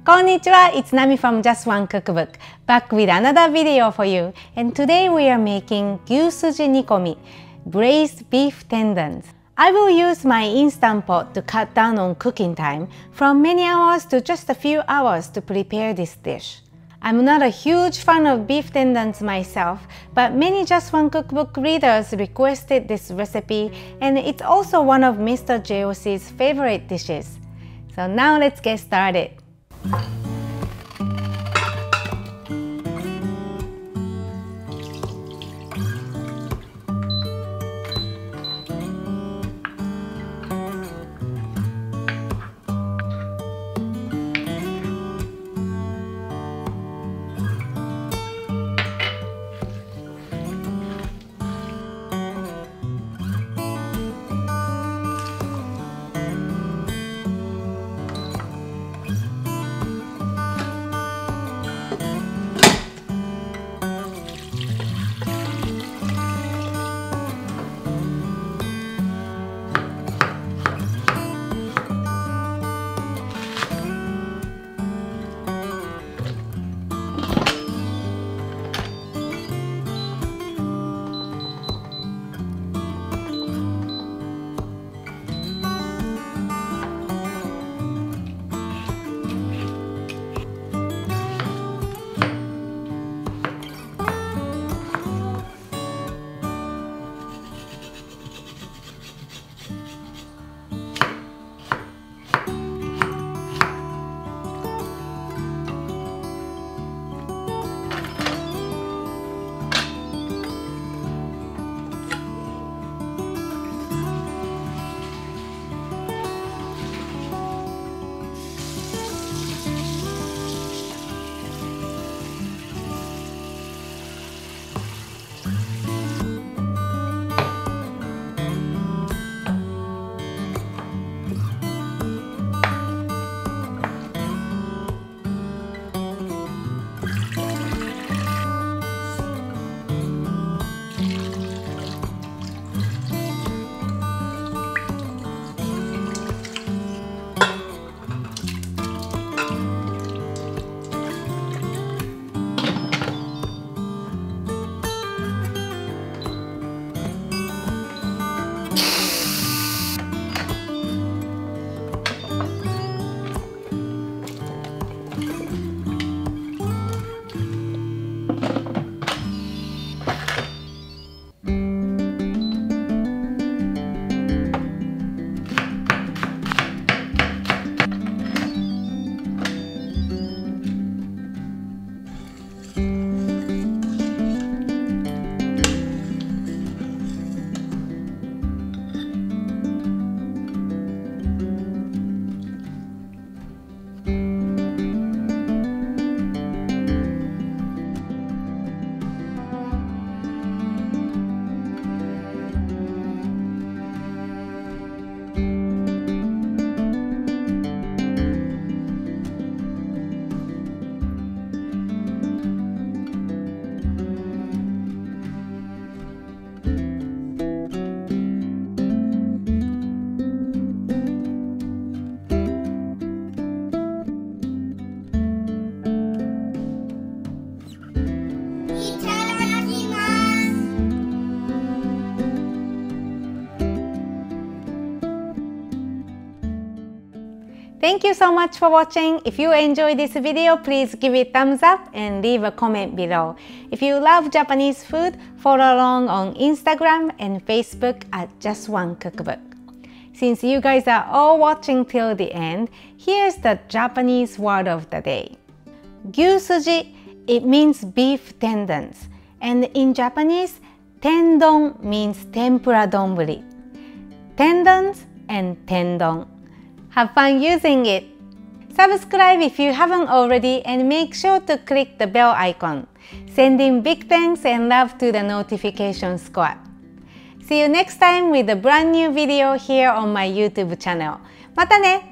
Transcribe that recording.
Konnichiwa, it's Nami from Just One Cookbook, back with another video for you. And today we are making gyusuji nikomi, braised beef tendons. I will use my Instant Pot to cut down on cooking time from many hours to just a few hours to prepare this dish. I'm not a huge fan of beef tendons myself, but many Just One Cookbook readers requested this recipe, and it's also one of Mr. JOC's favorite dishes. So now let's get started. Thank you so much for watching. If you enjoyed this video, please give it thumbs up and leave a comment below. If you love Japanese food, follow along on Instagram and Facebook at Just One Cookbook. Since you guys are all watching till the end, here's the Japanese word of the day. Gyusuji, it means beef tendons. And in Japanese, tendon means tempura donburi. Tendons and tendon. Have fun using it! Subscribe if you haven't already and make sure to click the bell icon. Sending big thanks and love to the notification squad. See you next time with a brand new video here on my YouTube channel. またね!